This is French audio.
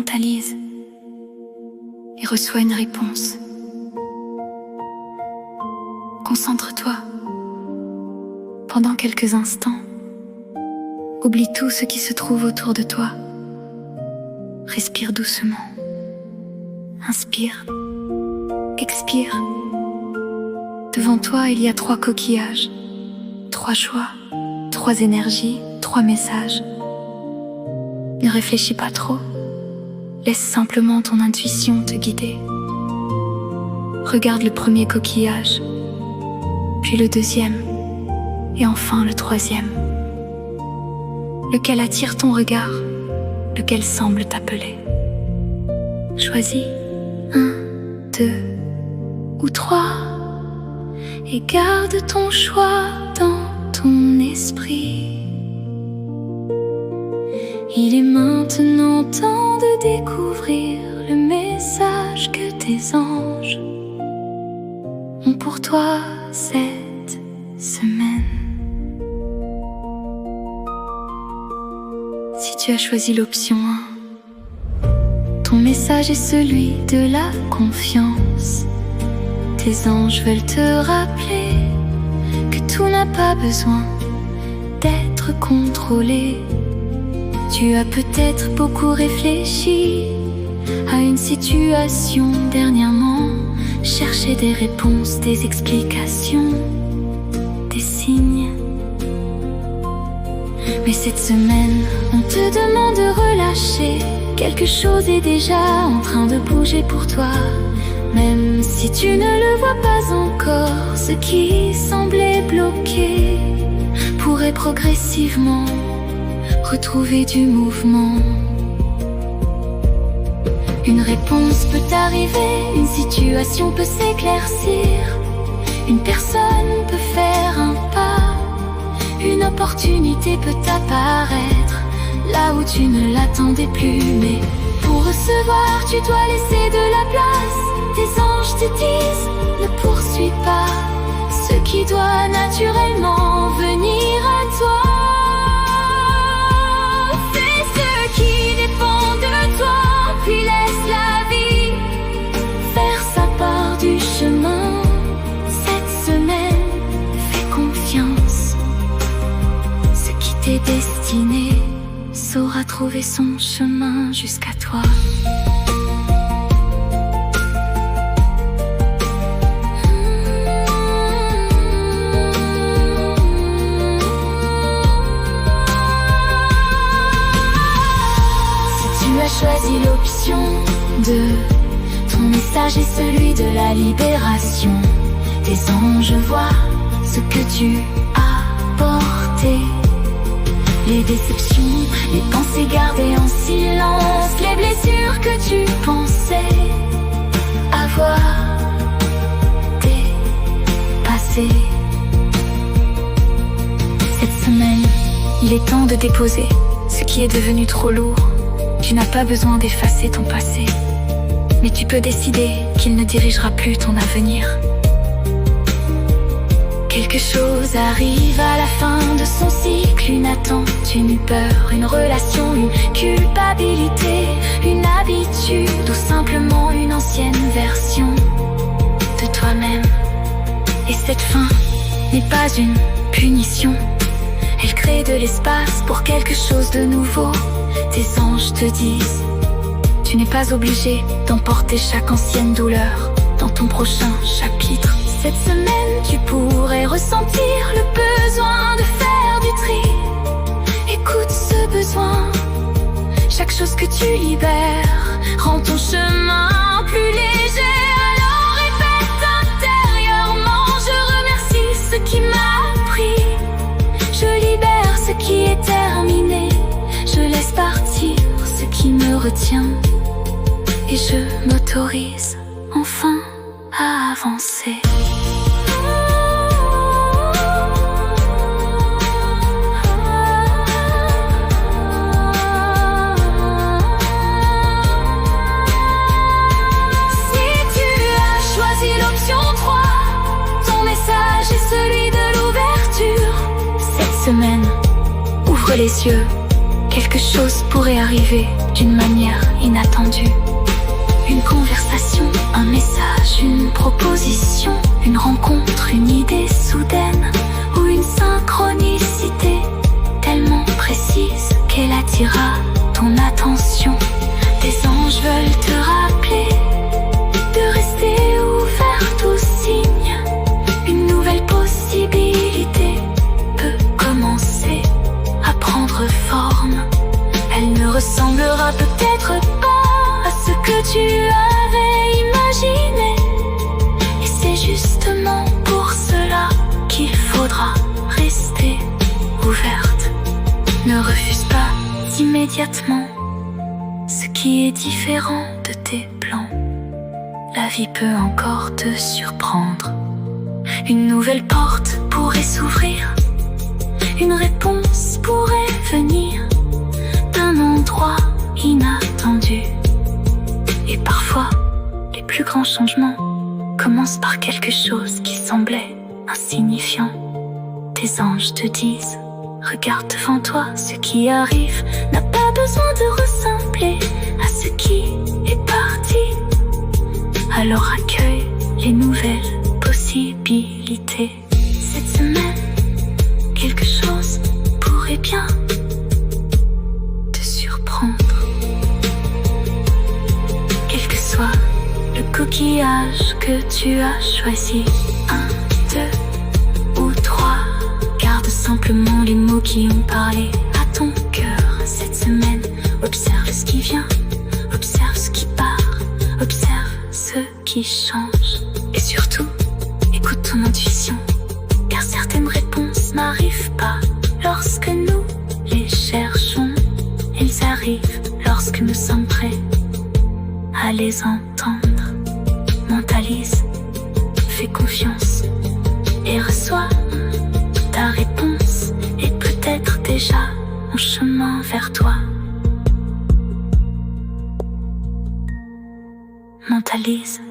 mentalise et reçois une réponse. Concentre-toi pendant quelques instants. Oublie tout ce qui se trouve autour de toi. Respire doucement. Inspire. Expire. Devant toi, il y a 3 coquillages, 3 choix, 3 énergies, 3 messages. Ne réfléchis pas trop. Laisse simplement ton intuition te guider. Regarde le premier coquillage, puis le deuxième, et enfin le troisième. Lequel attire ton regard? Lequel semble t'appeler? Choisis 1, 2 ou 3 et garde ton choix dans ton esprit. Il est maintenant temps de découvrir le message que tes anges ont pour toi cette semaine. Si tu as choisi l'option 1, ton message est celui de la confiance. Tes anges veulent te rappeler que tout n'a pas besoin d'être contrôlé. Tu as peut-être beaucoup réfléchi à une situation dernièrement, cherché des réponses, des explications, des signes. Mais cette semaine, on te demande de relâcher. Quelque chose est déjà en train de bouger pour toi. Même si tu ne le vois pas encore, ce qui semblait bloqué pourrait progressivement retrouver du mouvement. Une réponse peut arriver, une situation peut s'éclaircir, une personne peut faire un pas, une opportunité peut apparaître là où tu ne l'attendais plus. Mais pour recevoir, tu dois laisser de la place. Tes anges te disent, ne poursuis pas ce qui doit naturellement venir à toi. Fais ce qui dépend de toi, puis laisse la vie faire sa part du chemin. Cette semaine, fais confiance. Ce qui t'est destiné saura trouver son chemin jusqu'à toi. Choisis l'option 2. Ton message est celui de la libération. Tes anges voient ce que tu as porté. Les déceptions, les pensées gardées en silence, les blessures que tu pensais avoir dépassées. Cette semaine, il est temps de déposer ce qui est devenu trop lourd. Tu n'as pas besoin d'effacer ton passé, mais tu peux décider qu'il ne dirigera plus ton avenir. Quelque chose arrive à la fin de son cycle, une attente, une peur, une relation, une culpabilité, une habitude ou simplement une ancienne version de toi-même. Et cette fin n'est pas une punition, elle crée de l'espace pour quelque chose de nouveau. Tes anges te disent, tu n'es pas obligé d'emporter chaque ancienne douleur dans ton prochain chapitre. Cette semaine, tu pourrais ressentir le besoin de faire du tri. Écoute ce besoin. Chaque chose que tu libères rend ton chemin plus léger. Alors répète intérieurement, je remercie ce qui m'a pris. Je libère ce qui est terminé. Je laisse partir ce qui me retient. Et je m'autorise enfin à avancer. Si tu as choisi l'option 3, ton message est celui de l'ouverture. Cette semaine, ouvre les yeux quelque chose pourrait arriver d'une manière inattendue. Une conversation, un message, une proposition, une rencontre, une idée soudaine ou une synchronicité tellement précise qu'elle attira ton attention. Des anges veulent te rappeler de rester ouverte aux signes. Une nouvelle possibilité peut commencer à prendre forme. Elle ne ressemblera peut-être pas à ce que tu avais imaginé. Et c'est justement pour cela qu'il faudra rester ouverte. Ne refuse pas immédiatement ce qui est différent de tes plans. La vie peut encore te surprendre. Une nouvelle porte pourrait s'ouvrir. Une réponse pourrait venir d'un endroit inattendu. Et parfois, les plus grands changements commencent par quelque chose qui semblait insignifiant. Tes anges te disent: regarde devant toi, ce qui arrive n'a pas besoin de ressembler à ce qui est parti. Alors accueille les nouvelles possibilités. Cette semaine, quelque chose pourrait bien te surprendre. Quel que soit le coquillage que tu as choisi, 1, 2 ou 3, garde simplement les mots qui ont parlé à ton cœur. Cette semaine, observe ce qui vient, observe ce qui part, observe ce qui change. Et surtout, écoute ton intuition, car certaines réponses n'arrivent pas lorsque nous les cherchons. Elles arrivent lorsque nous sommes prêts à les entendre. Mentalise, fais confiance et reçois ta réponse est peut-être déjà en chemin vers toi. Mentalise.